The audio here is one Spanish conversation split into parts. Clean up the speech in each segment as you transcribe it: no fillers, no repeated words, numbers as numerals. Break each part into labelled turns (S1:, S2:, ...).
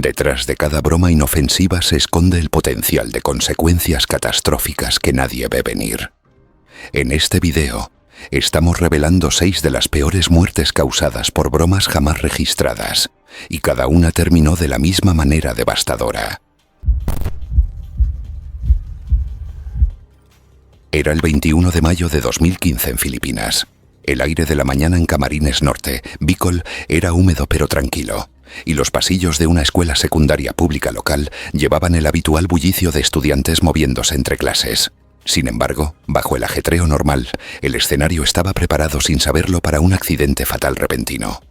S1: Detrás de cada broma inofensiva se esconde el potencial de consecuencias catastróficas que nadie ve venir. En este video, estamos revelando 6 de las peores muertes causadas por bromas jamás registradas, y cada una terminó de la misma manera devastadora. Era el 21 de mayo de 2015 en Filipinas. El aire de la mañana en Camarines Norte, Bicol, era húmedo pero tranquilo, y los pasillos de una escuela secundaria pública local llevaban el habitual bullicio de estudiantes moviéndose entre clases. Sin embargo, bajo el ajetreo normal, el escenario estaba preparado sin saberlo para un accidente fatal repentino.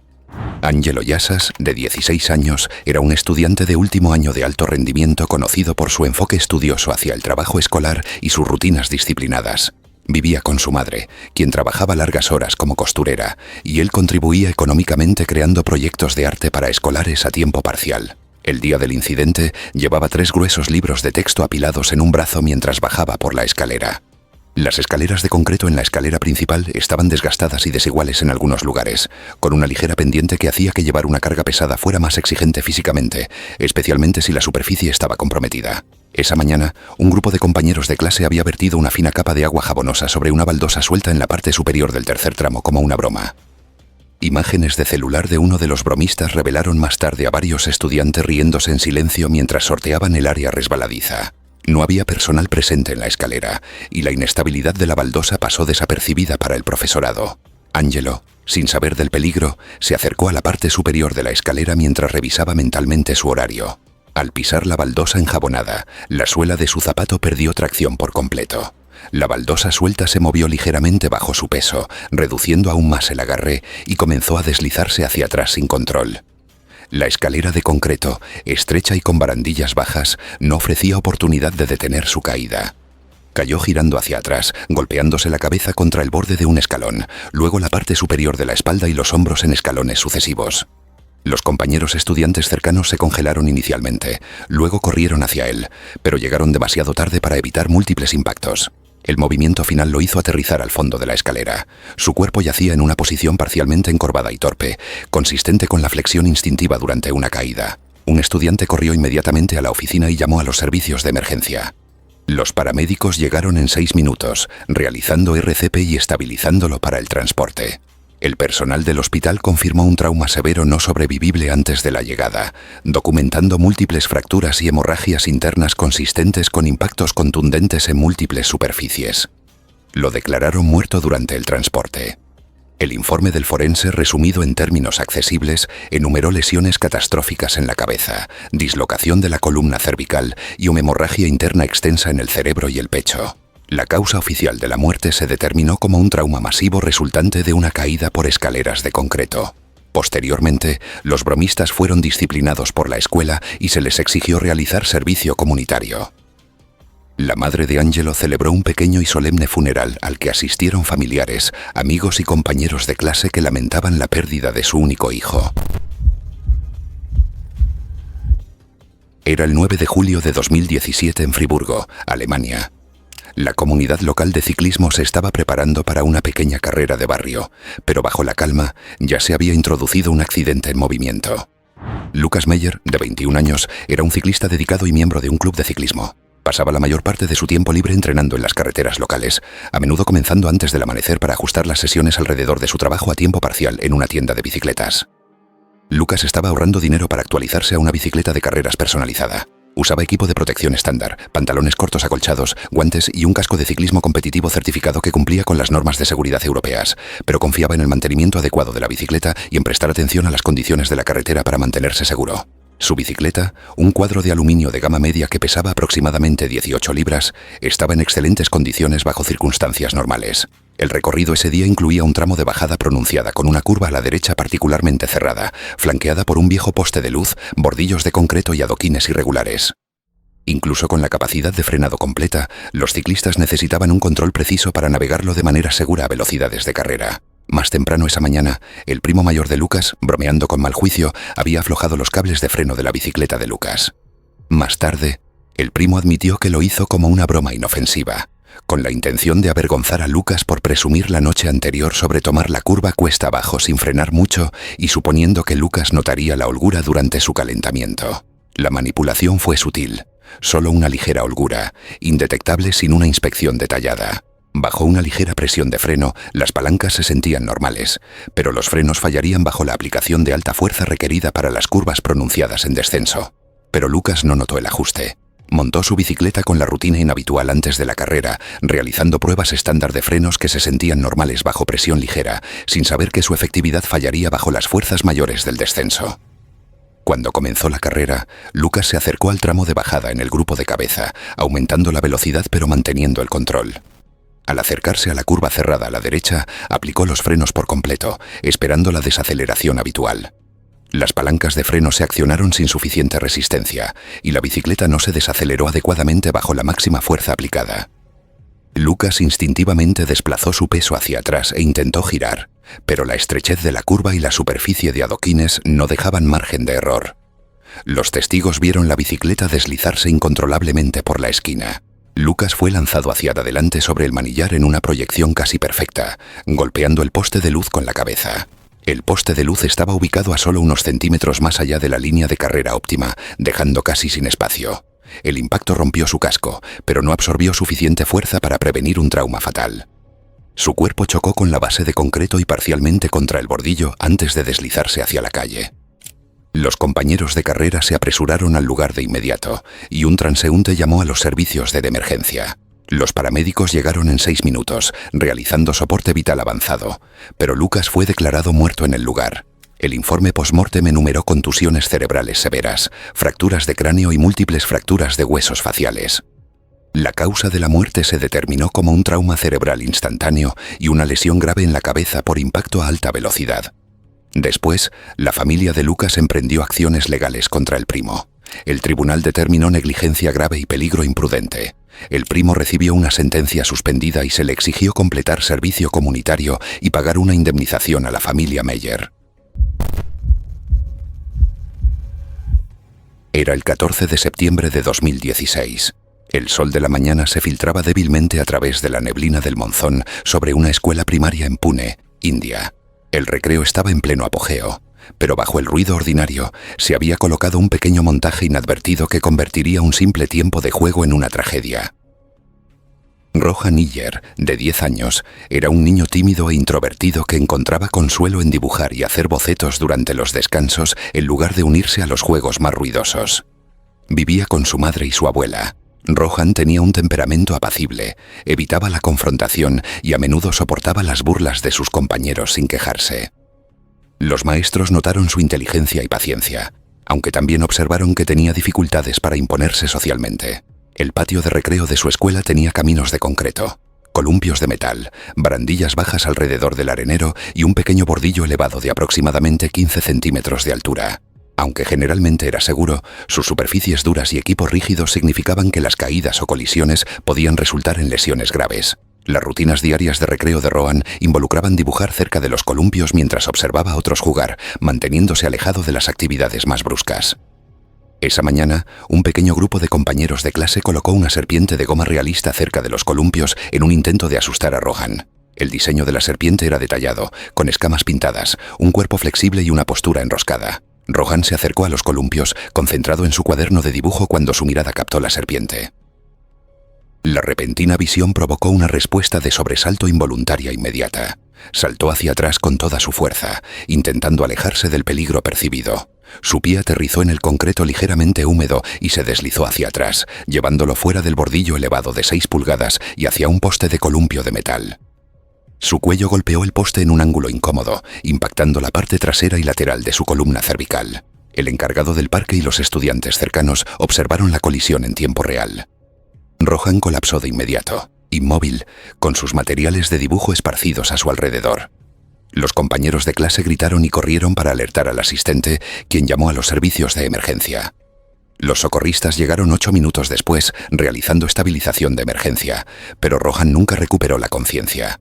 S1: Ángelo Yasas, de 16 años, era un estudiante de último año de alto rendimiento conocido por su enfoque estudioso hacia el trabajo escolar y sus rutinas disciplinadas. Vivía con su madre, quien trabajaba largas horas como costurera, y él contribuía económicamente creando proyectos de arte para escolares a tiempo parcial. El día del incidente, llevaba 3 gruesos libros de texto apilados en un brazo mientras bajaba por la escalera. Las escaleras de concreto en la escalera principal estaban desgastadas y desiguales en algunos lugares, con una ligera pendiente que hacía que llevar una carga pesada fuera más exigente físicamente, especialmente si la superficie estaba comprometida. Esa mañana, un grupo de compañeros de clase había vertido una fina capa de agua jabonosa sobre una baldosa suelta en la parte superior del tercer tramo como una broma. Imágenes de celular de uno de los bromistas revelaron más tarde a varios estudiantes riéndose en silencio mientras sorteaban el área resbaladiza. No había personal presente en la escalera, y la inestabilidad de la baldosa pasó desapercibida para el profesorado. Ángelo, sin saber del peligro, se acercó a la parte superior de la escalera mientras revisaba mentalmente su horario. Al pisar la baldosa enjabonada, la suela de su zapato perdió tracción por completo. La baldosa suelta se movió ligeramente bajo su peso, reduciendo aún más el agarre, y comenzó a deslizarse hacia atrás sin control. La escalera de concreto, estrecha y con barandillas bajas, no ofrecía oportunidad de detener su caída. Cayó girando hacia atrás, golpeándose la cabeza contra el borde de un escalón, luego la parte superior de la espalda y los hombros en escalones sucesivos. Los compañeros estudiantes cercanos se congelaron inicialmente, luego corrieron hacia él, pero llegaron demasiado tarde para evitar múltiples impactos. El movimiento final lo hizo aterrizar al fondo de la escalera. Su cuerpo yacía en una posición parcialmente encorvada y torpe, consistente con la flexión instintiva durante una caída. Un estudiante corrió inmediatamente a la oficina y llamó a los servicios de emergencia. Los paramédicos llegaron en 6 minutos, realizando RCP y estabilizándolo para el transporte. El personal del hospital confirmó un trauma severo no sobrevivible antes de la llegada, documentando múltiples fracturas y hemorragias internas consistentes con impactos contundentes en múltiples superficies. Lo declararon muerto durante el transporte. El informe del forense, resumido en términos accesibles, enumeró lesiones catastróficas en la cabeza, dislocación de la columna cervical y una hemorragia interna extensa en el cerebro y el pecho. La causa oficial de la muerte se determinó como un trauma masivo resultante de una caída por escaleras de concreto. Posteriormente, los bromistas fueron disciplinados por la escuela y se les exigió realizar servicio comunitario. La madre de Ángelo celebró un pequeño y solemne funeral al que asistieron familiares, amigos y compañeros de clase que lamentaban la pérdida de su único hijo. Era el 9 de julio de 2017 en Friburgo, Alemania. La comunidad local de ciclismo se estaba preparando para una pequeña carrera de barrio, pero bajo la calma ya se había introducido un accidente en movimiento. Lucas Meyer, de 21 años, era un ciclista dedicado y miembro de un club de ciclismo. Pasaba la mayor parte de su tiempo libre entrenando en las carreteras locales, a menudo comenzando antes del amanecer para ajustar las sesiones alrededor de su trabajo a tiempo parcial en una tienda de bicicletas. Lucas estaba ahorrando dinero para actualizarse a una bicicleta de carreras personalizada. Usaba equipo de protección estándar, pantalones cortos acolchados, guantes y un casco de ciclismo competitivo certificado que cumplía con las normas de seguridad europeas, pero confiaba en el mantenimiento adecuado de la bicicleta y en prestar atención a las condiciones de la carretera para mantenerse seguro. Su bicicleta, un cuadro de aluminio de gama media que pesaba aproximadamente 18 libras, estaba en excelentes condiciones bajo circunstancias normales. El recorrido ese día incluía un tramo de bajada pronunciada con una curva a la derecha particularmente cerrada, flanqueada por un viejo poste de luz, bordillos de concreto y adoquines irregulares. Incluso con la capacidad de frenado completa, los ciclistas necesitaban un control preciso para navegarlo de manera segura a velocidades de carrera. Más temprano esa mañana, el primo mayor de Lucas, bromeando con mal juicio, había aflojado los cables de freno de la bicicleta de Lucas. Más tarde, el primo admitió que lo hizo como una broma inofensiva, con la intención de avergonzar a Lucas por presumir la noche anterior sobre tomar la curva cuesta abajo sin frenar mucho y suponiendo que Lucas notaría la holgura durante su calentamiento. La manipulación fue sutil, solo una ligera holgura, indetectable sin una inspección detallada. Bajo una ligera presión de freno, las palancas se sentían normales, pero los frenos fallarían bajo la aplicación de alta fuerza requerida para las curvas pronunciadas en descenso. Pero Lucas no notó el ajuste. Montó su bicicleta con la rutina inhabitual antes de la carrera, realizando pruebas estándar de frenos que se sentían normales bajo presión ligera, sin saber que su efectividad fallaría bajo las fuerzas mayores del descenso. Cuando comenzó la carrera, Lucas se acercó al tramo de bajada en el grupo de cabeza, aumentando la velocidad pero manteniendo el control. Al acercarse a la curva cerrada a la derecha, aplicó los frenos por completo, esperando la desaceleración habitual. Las palancas de freno se accionaron sin suficiente resistencia, y la bicicleta no se desaceleró adecuadamente bajo la máxima fuerza aplicada. Lucas instintivamente desplazó su peso hacia atrás e intentó girar, pero la estrechez de la curva y la superficie de adoquines no dejaban margen de error. Los testigos vieron la bicicleta deslizarse incontrolablemente por la esquina. Lucas fue lanzado hacia adelante sobre el manillar en una proyección casi perfecta, golpeando el poste de luz con la cabeza. El poste de luz estaba ubicado a solo unos centímetros más allá de la línea de carrera óptima, dejando casi sin espacio. El impacto rompió su casco, pero no absorbió suficiente fuerza para prevenir un trauma fatal. Su cuerpo chocó con la base de concreto y parcialmente contra el bordillo antes de deslizarse hacia la calle. Los compañeros de carrera se apresuraron al lugar de inmediato, y un transeúnte llamó a los servicios de emergencia. Los paramédicos llegaron en 6 minutos, realizando soporte vital avanzado, pero Lucas fue declarado muerto en el lugar. El informe post-mortem enumeró contusiones cerebrales severas, fracturas de cráneo y múltiples fracturas de huesos faciales. La causa de la muerte se determinó como un trauma cerebral instantáneo y una lesión grave en la cabeza por impacto a alta velocidad. Después, la familia de Lucas emprendió acciones legales contra el primo. El tribunal determinó negligencia grave y peligro imprudente. El primo recibió una sentencia suspendida y se le exigió completar servicio comunitario y pagar una indemnización a la familia Meyer. Era el 14 de septiembre de 2016. El sol de la mañana se filtraba débilmente a través de la neblina del monzón sobre una escuela primaria en Pune, India. El recreo estaba en pleno apogeo, pero bajo el ruido ordinario se había colocado un pequeño montaje inadvertido que convertiría un simple tiempo de juego en una tragedia. Rohan Iyer, de 10 años, era un niño tímido e introvertido que encontraba consuelo en dibujar y hacer bocetos durante los descansos en lugar de unirse a los juegos más ruidosos. Vivía con su madre y su abuela. Rohan tenía un temperamento apacible, evitaba la confrontación y a menudo soportaba las burlas de sus compañeros sin quejarse. Los maestros notaron su inteligencia y paciencia, aunque también observaron que tenía dificultades para imponerse socialmente. El patio de recreo de su escuela tenía caminos de concreto, columpios de metal, barandillas bajas alrededor del arenero y un pequeño bordillo elevado de aproximadamente 15 centímetros de altura. Aunque generalmente era seguro, sus superficies duras y equipos rígidos significaban que las caídas o colisiones podían resultar en lesiones graves. Las rutinas diarias de recreo de Rohan involucraban dibujar cerca de los columpios mientras observaba a otros jugar, manteniéndose alejado de las actividades más bruscas. Esa mañana, un pequeño grupo de compañeros de clase colocó una serpiente de goma realista cerca de los columpios en un intento de asustar a Rohan. El diseño de la serpiente era detallado, con escamas pintadas, un cuerpo flexible y una postura enroscada. Rohan se acercó a los columpios, concentrado en su cuaderno de dibujo cuando su mirada captó la serpiente. La repentina visión provocó una respuesta de sobresalto involuntaria inmediata. Saltó hacia atrás con toda su fuerza, intentando alejarse del peligro percibido. Su pie aterrizó en el concreto ligeramente húmedo y se deslizó hacia atrás, llevándolo fuera del bordillo elevado de 6 pulgadas y hacia un poste de columpio de metal. Su cuello golpeó el poste en un ángulo incómodo, impactando la parte trasera y lateral de su columna cervical. El encargado del parque y los estudiantes cercanos observaron la colisión en tiempo real. Rohan colapsó de inmediato, inmóvil, con sus materiales de dibujo esparcidos a su alrededor. Los compañeros de clase gritaron y corrieron para alertar al asistente, quien llamó a los servicios de emergencia. Los socorristas llegaron 8 minutos después, realizando estabilización de emergencia, pero Rohan nunca recuperó la conciencia.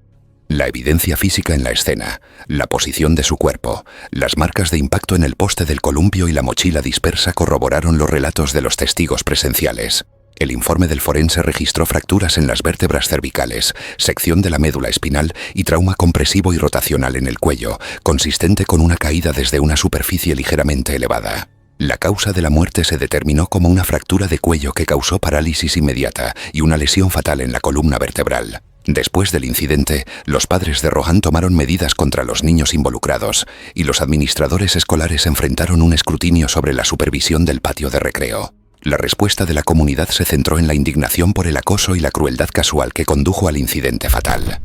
S1: La evidencia física en la escena, la posición de su cuerpo, las marcas de impacto en el poste del columpio y la mochila dispersa corroboraron los relatos de los testigos presenciales. El informe del forense registró fracturas en las vértebras cervicales, sección de la médula espinal y trauma compresivo y rotacional en el cuello, consistente con una caída desde una superficie ligeramente elevada. La causa de la muerte se determinó como una fractura de cuello que causó parálisis inmediata y una lesión fatal en la columna vertebral. Después del incidente, los padres de Rohan tomaron medidas contra los niños involucrados y los administradores escolares enfrentaron un escrutinio sobre la supervisión del patio de recreo. La respuesta de la comunidad se centró en la indignación por el acoso y la crueldad casual que condujo al incidente fatal.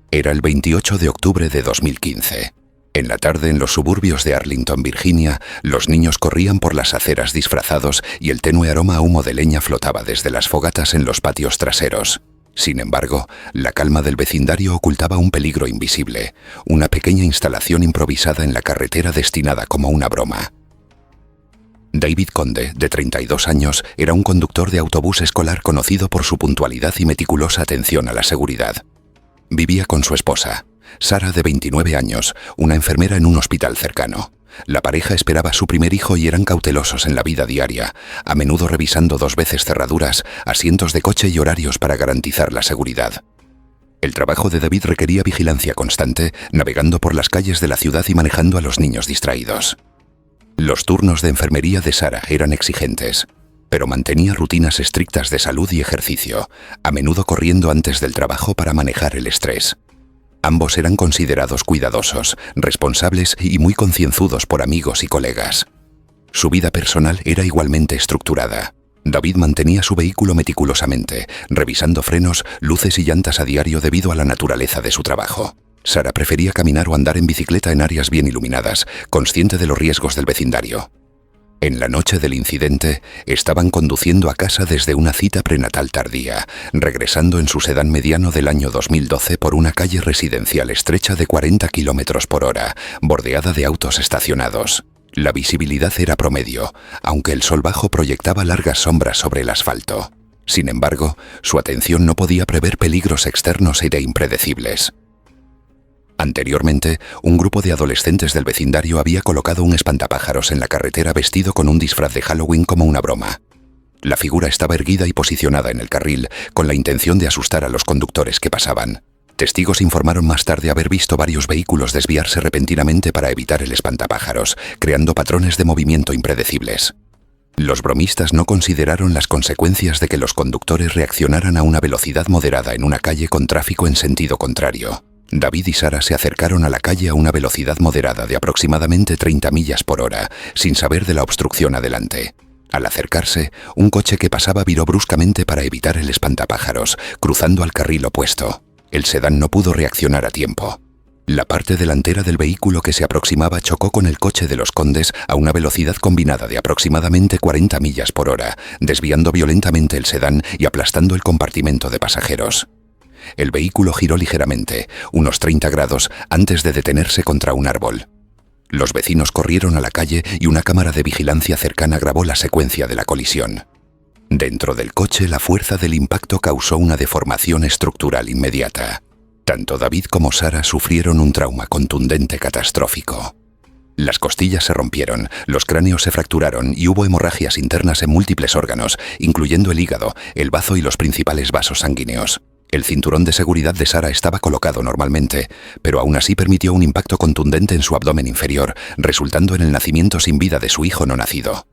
S1: Era el 28 de octubre de 2015. En la tarde, en los suburbios de Arlington, Virginia, los niños corrían por las aceras disfrazados y el tenue aroma a humo de leña flotaba desde las fogatas en los patios traseros. Sin embargo, la calma del vecindario ocultaba un peligro invisible, una pequeña instalación improvisada en la carretera destinada como una broma. David Conde, de 32 años, era un conductor de autobús escolar conocido por su puntualidad y meticulosa atención a la seguridad. Vivía con su esposa, Sarah, de 29 años, una enfermera en un hospital cercano. La pareja esperaba a su primer hijo y eran cautelosos en la vida diaria, a menudo revisando 2 veces cerraduras, asientos de coche y horarios para garantizar la seguridad. El trabajo de David requería vigilancia constante, navegando por las calles de la ciudad y manejando a los niños distraídos. Los turnos de enfermería de Sarah eran exigentes, pero mantenía rutinas estrictas de salud y ejercicio, a menudo corriendo antes del trabajo para manejar el estrés. Ambos eran considerados cuidadosos, responsables y muy concienzudos por amigos y colegas. Su vida personal era igualmente estructurada. David mantenía su vehículo meticulosamente, revisando frenos, luces y llantas a diario debido a la naturaleza de su trabajo. Sarah prefería caminar o andar en bicicleta en áreas bien iluminadas, consciente de los riesgos del vecindario. En la noche del incidente, estaban conduciendo a casa desde una cita prenatal tardía, regresando en su sedán mediano del año 2012 por una calle residencial estrecha de 40 km/h, bordeada de autos estacionados. La visibilidad era promedio, aunque el sol bajo proyectaba largas sombras sobre el asfalto. Sin embargo, su atención no podía prever peligros externos e impredecibles. Anteriormente, un grupo de adolescentes del vecindario había colocado un espantapájaros en la carretera vestido con un disfraz de Halloween como una broma. La figura estaba erguida y posicionada en el carril, con la intención de asustar a los conductores que pasaban. Testigos informaron más tarde haber visto varios vehículos desviarse repentinamente para evitar el espantapájaros, creando patrones de movimiento impredecibles. Los bromistas no consideraron las consecuencias de que los conductores reaccionaran a una velocidad moderada en una calle con tráfico en sentido contrario. David y Sarah se acercaron a la calle a una velocidad moderada de aproximadamente 30 millas por hora, sin saber de la obstrucción adelante. Al acercarse, un coche que pasaba viró bruscamente para evitar el espantapájaros, cruzando al carril opuesto. El sedán no pudo reaccionar a tiempo. La parte delantera del vehículo que se aproximaba chocó con el coche de los Condes a una velocidad combinada de aproximadamente 40 millas por hora, desviando violentamente el sedán y aplastando el compartimento de pasajeros. El vehículo giró ligeramente, unos 30 grados, antes de detenerse contra un árbol. Los vecinos corrieron a la calle y una cámara de vigilancia cercana grabó la secuencia de la colisión. Dentro del coche, la fuerza del impacto causó una deformación estructural inmediata. Tanto David como Sarah sufrieron un trauma contundente catastrófico. Las costillas se rompieron, los cráneos se fracturaron y hubo hemorragias internas en múltiples órganos, incluyendo el hígado, el bazo y los principales vasos sanguíneos. El cinturón de seguridad de Sarah estaba colocado normalmente, pero aún así permitió un impacto contundente en su abdomen inferior, resultando en el nacimiento sin vida de su hijo no nacido.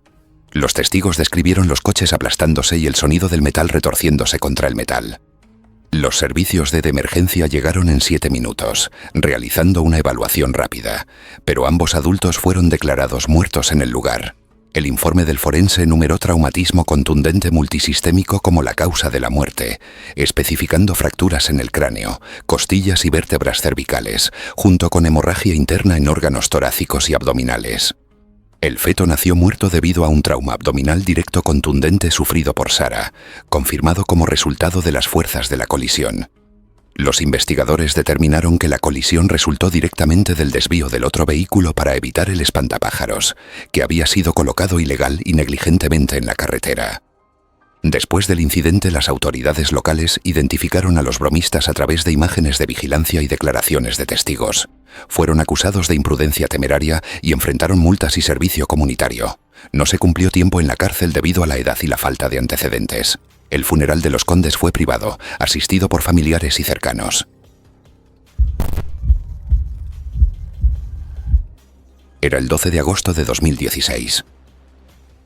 S1: Los testigos describieron los coches aplastándose y el sonido del metal retorciéndose contra el metal. Los servicios de emergencia llegaron en 7 minutos, realizando una evaluación rápida, pero ambos adultos fueron declarados muertos en el lugar. El informe del forense enumeró traumatismo contundente multisistémico como la causa de la muerte, especificando fracturas en el cráneo, costillas y vértebras cervicales, junto con hemorragia interna en órganos torácicos y abdominales. El feto nació muerto debido a un trauma abdominal directo contundente sufrido por Sarah, confirmado como resultado de las fuerzas de la colisión. Los investigadores determinaron que la colisión resultó directamente del desvío del otro vehículo para evitar el espantapájaros, que había sido colocado ilegal y negligentemente en la carretera. Después del incidente, las autoridades locales identificaron a los bromistas a través de imágenes de vigilancia y declaraciones de testigos. Fueron acusados de imprudencia temeraria y enfrentaron multas y servicio comunitario. No se cumplió tiempo en la cárcel debido a la edad y la falta de antecedentes. El funeral de los Condes fue privado, asistido por familiares y cercanos. Era el 12 de agosto de 2016.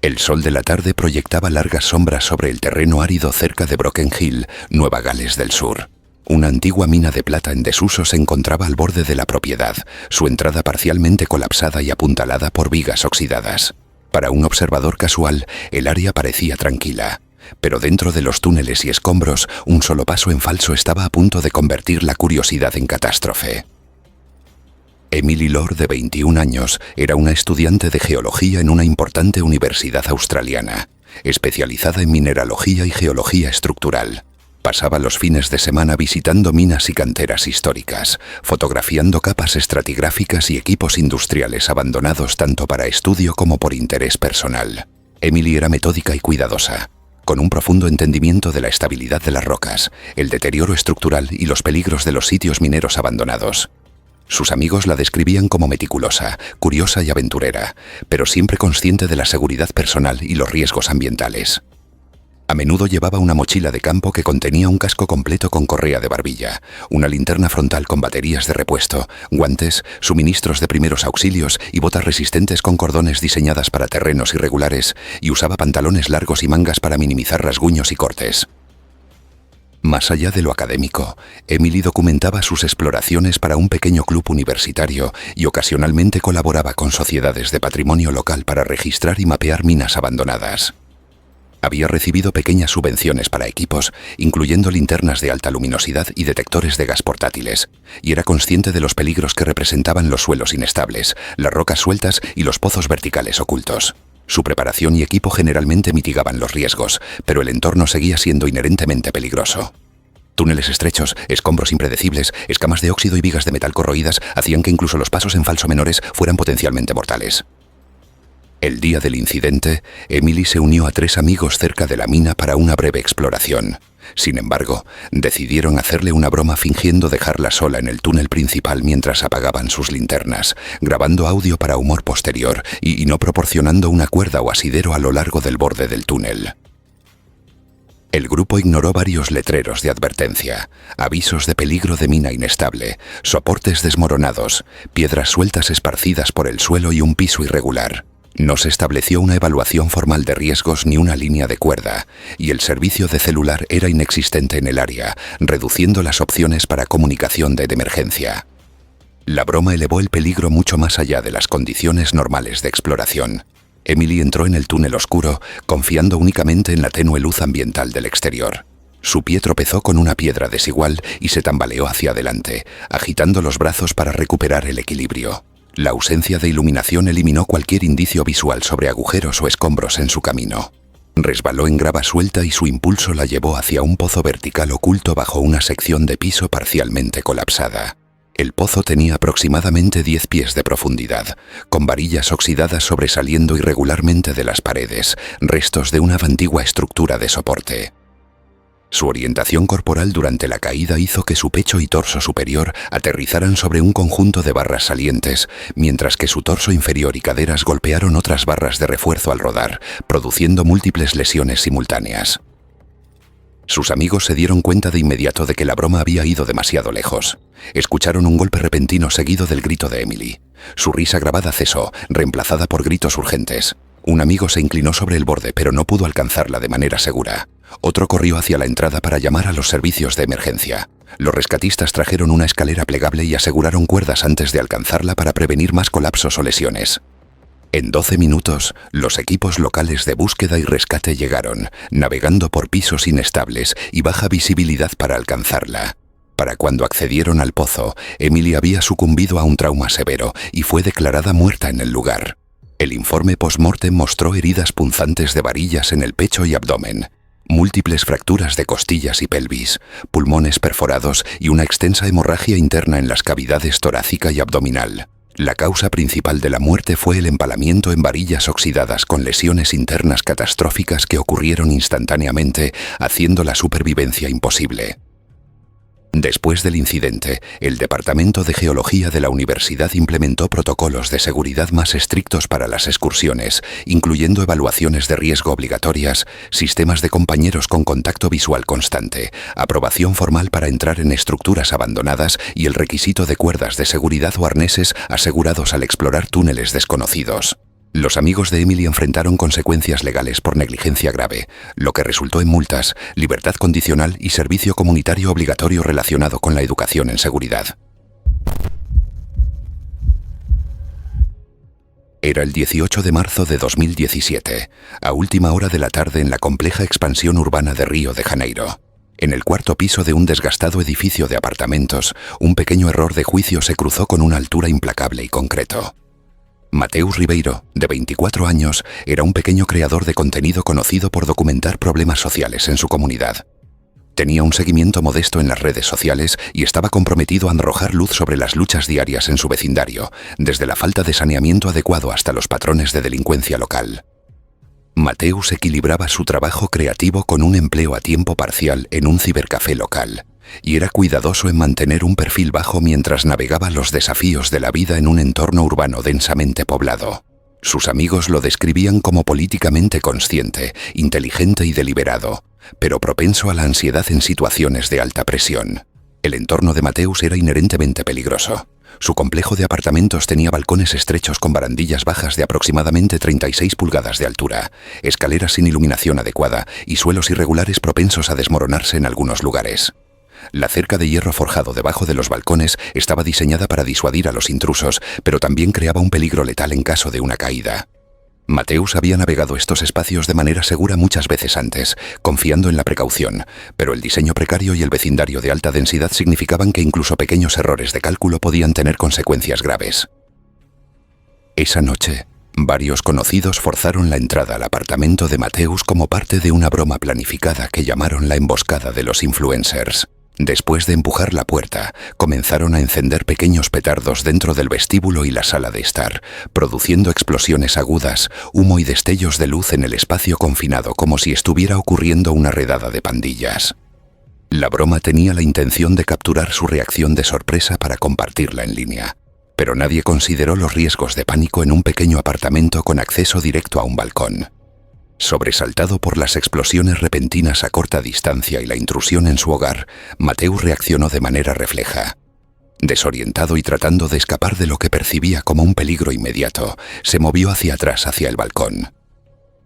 S1: El sol de la tarde proyectaba largas sombras sobre el terreno árido cerca de Broken Hill, Nueva Gales del Sur. Una antigua mina de plata en desuso se encontraba al borde de la propiedad, su entrada parcialmente colapsada y apuntalada por vigas oxidadas. Para un observador casual, el área parecía tranquila, pero dentro de los túneles y escombros, un solo paso en falso estaba a punto de convertir la curiosidad en catástrofe. Emily Lord, de 21 años, era una estudiante de geología en una importante universidad australiana, especializada en mineralogía y geología estructural. Pasaba los fines de semana visitando minas y canteras históricas, fotografiando capas estratigráficas y equipos industriales abandonados tanto para estudio como por interés personal. Emily era metódica y cuidadosa, con un profundo entendimiento de la estabilidad de las rocas, el deterioro estructural y los peligros de los sitios mineros abandonados. Sus amigos la describían como meticulosa, curiosa y aventurera, pero siempre consciente de la seguridad personal y los riesgos ambientales. A menudo llevaba una mochila de campo que contenía un casco completo con correa de barbilla, una linterna frontal con baterías de repuesto, guantes, suministros de primeros auxilios y botas resistentes con cordones diseñadas para terrenos irregulares, y usaba pantalones largos y mangas para minimizar rasguños y cortes. Más allá de lo académico, Emily documentaba sus exploraciones para un pequeño club universitario y ocasionalmente colaboraba con sociedades de patrimonio local para registrar y mapear minas abandonadas. Había recibido pequeñas subvenciones para equipos, incluyendo linternas de alta luminosidad y detectores de gas portátiles, y era consciente de los peligros que representaban los suelos inestables, las rocas sueltas y los pozos verticales ocultos. Su preparación y equipo generalmente mitigaban los riesgos, pero el entorno seguía siendo inherentemente peligroso. Túneles estrechos, escombros impredecibles, escamas de óxido y vigas de metal corroídas hacían que incluso los pasos en falso menores fueran potencialmente mortales. El día del incidente, Emily se unió a 3 amigos cerca de la mina para una breve exploración. Sin embargo, decidieron hacerle una broma fingiendo dejarla sola en el túnel principal mientras apagaban sus linternas, grabando audio para humor posterior y no proporcionando una cuerda o asidero a lo largo del borde del túnel. El grupo ignoró varios letreros de advertencia, avisos de peligro de mina inestable, soportes desmoronados, piedras sueltas esparcidas por el suelo y un piso irregular. No se estableció una evaluación formal de riesgos ni una línea de cuerda, y el servicio de celular era inexistente en el área, reduciendo las opciones para comunicación de emergencia. La broma elevó el peligro mucho más allá de las condiciones normales de exploración. Emily entró en el túnel oscuro, confiando únicamente en la tenue luz ambiental del exterior. Su pie tropezó con una piedra desigual y se tambaleó hacia adelante, agitando los brazos para recuperar el equilibrio. La ausencia de iluminación eliminó cualquier indicio visual sobre agujeros o escombros en su camino. Resbaló en grava suelta y su impulso la llevó hacia un pozo vertical oculto bajo una sección de piso parcialmente colapsada. El pozo tenía aproximadamente 10 pies de profundidad, con varillas oxidadas sobresaliendo irregularmente de las paredes, restos de una antigua estructura de soporte. Su orientación corporal durante la caída hizo que su pecho y torso superior aterrizaran sobre un conjunto de barras salientes, mientras que su torso inferior y caderas golpearon otras barras de refuerzo al rodar, produciendo múltiples lesiones simultáneas. Sus amigos se dieron cuenta de inmediato de que la broma había ido demasiado lejos. Escucharon un golpe repentino seguido del grito de Emily. Su risa grabada cesó, reemplazada por gritos urgentes. Un amigo se inclinó sobre el borde, pero no pudo alcanzarla de manera segura. Otro corrió hacia la entrada para llamar a los servicios de emergencia. Los rescatistas trajeron una escalera plegable y aseguraron cuerdas antes de alcanzarla para prevenir más colapsos o lesiones. En 12 minutos, los equipos locales de búsqueda y rescate llegaron, navegando por pisos inestables y baja visibilidad para alcanzarla. Para cuando accedieron al pozo, Emily había sucumbido a un trauma severo y fue declarada muerta en el lugar. El informe post-mortem mostró heridas punzantes de varillas en el pecho y abdomen, múltiples fracturas de costillas y pelvis, pulmones perforados y una extensa hemorragia interna en las cavidades torácica y abdominal. La causa principal de la muerte fue el empalamiento en varillas oxidadas con lesiones internas catastróficas que ocurrieron instantáneamente, haciendo la supervivencia imposible. Después del incidente, el Departamento de Geología de la Universidad implementó protocolos de seguridad más estrictos para las excursiones, incluyendo evaluaciones de riesgo obligatorias, sistemas de compañeros con contacto visual constante, aprobación formal para entrar en estructuras abandonadas y el requisito de cuerdas de seguridad o arneses asegurados al explorar túneles desconocidos. Los amigos de Emily enfrentaron consecuencias legales por negligencia grave, lo que resultó en multas, libertad condicional y servicio comunitario obligatorio relacionado con la educación en seguridad. Era el 18 de marzo de 2017, a última hora de la tarde en la compleja expansión urbana de Río de Janeiro. En el cuarto piso de un desgastado edificio de apartamentos, un pequeño error de juicio se cruzó con una altura implacable y concreto. Mateus Ribeiro, de 24 años, era un pequeño creador de contenido conocido por documentar problemas sociales en su comunidad. Tenía un seguimiento modesto en las redes sociales y estaba comprometido a arrojar luz sobre las luchas diarias en su vecindario, desde la falta de saneamiento adecuado hasta los patrones de delincuencia local. Mateus equilibraba su trabajo creativo con un empleo a tiempo parcial en un cibercafé local, y era cuidadoso en mantener un perfil bajo mientras navegaba los desafíos de la vida en un entorno urbano densamente poblado. Sus amigos lo describían como políticamente consciente, inteligente y deliberado, pero propenso a la ansiedad en situaciones de alta presión. El entorno de Mateus era inherentemente peligroso. Su complejo de apartamentos tenía balcones estrechos con barandillas bajas de aproximadamente 36 pulgadas de altura, escaleras sin iluminación adecuada y suelos irregulares propensos a desmoronarse en algunos lugares. La cerca de hierro forjado debajo de los balcones estaba diseñada para disuadir a los intrusos, pero también creaba un peligro letal en caso de una caída. Mateus había navegado estos espacios de manera segura muchas veces antes, confiando en la precaución, pero el diseño precario y el vecindario de alta densidad significaban que incluso pequeños errores de cálculo podían tener consecuencias graves. Esa noche, varios conocidos forzaron la entrada al apartamento de Mateus como parte de una broma planificada que llamaron la emboscada de los influencers. Después de empujar la puerta, comenzaron a encender pequeños petardos dentro del vestíbulo y la sala de estar, produciendo explosiones agudas, humo y destellos de luz en el espacio confinado como si estuviera ocurriendo una redada de pandillas. La broma tenía la intención de capturar su reacción de sorpresa para compartirla en línea, pero nadie consideró los riesgos de pánico en un pequeño apartamento con acceso directo a un balcón. Sobresaltado por las explosiones repentinas a corta distancia y la intrusión en su hogar, Mateus reaccionó de manera refleja. Desorientado y tratando de escapar de lo que percibía como un peligro inmediato, se movió hacia atrás hacia el balcón.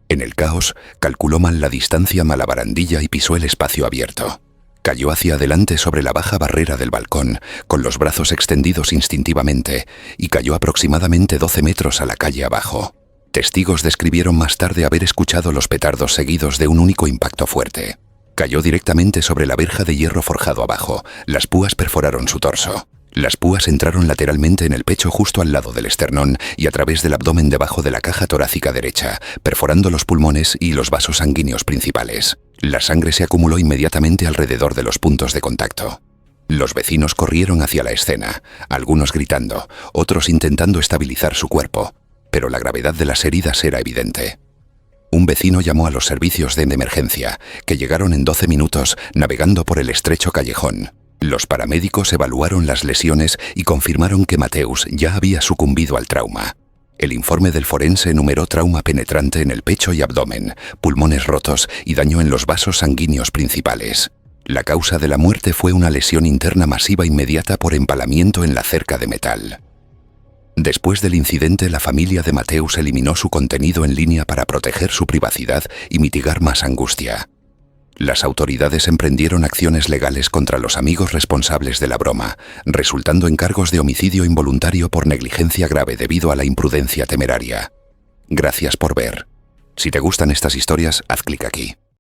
S1: En el caos, calculó mal la distancia a la barandilla y pisó el espacio abierto. Cayó hacia adelante sobre la baja barrera del balcón, con los brazos extendidos instintivamente, y cayó aproximadamente 12 metros a la calle abajo. Testigos describieron más tarde haber escuchado los petardos seguidos de un único impacto fuerte. Cayó directamente sobre la verja de hierro forjado abajo, las púas perforaron su torso. Las púas entraron lateralmente en el pecho justo al lado del esternón y a través del abdomen debajo de la caja torácica derecha, perforando los pulmones y los vasos sanguíneos principales. La sangre se acumuló inmediatamente alrededor de los puntos de contacto. Los vecinos corrieron hacia la escena, algunos gritando, otros intentando estabilizar su cuerpo, pero la gravedad de las heridas era evidente. Un vecino llamó a los servicios de emergencia, que llegaron en 12 minutos navegando por el estrecho callejón. Los paramédicos evaluaron las lesiones y confirmaron que Mateus ya había sucumbido al trauma. El informe del forense enumeró trauma penetrante en el pecho y abdomen, pulmones rotos y daño en los vasos sanguíneos principales. La causa de la muerte fue una lesión interna masiva inmediata por empalamiento en la cerca de metal. Después del incidente, la familia de Mateus eliminó su contenido en línea para proteger su privacidad y mitigar más angustia. Las autoridades emprendieron acciones legales contra los amigos responsables de la broma, resultando en cargos de homicidio involuntario por negligencia grave debido a la imprudencia temeraria. Gracias por ver. Si te gustan estas historias, haz clic aquí.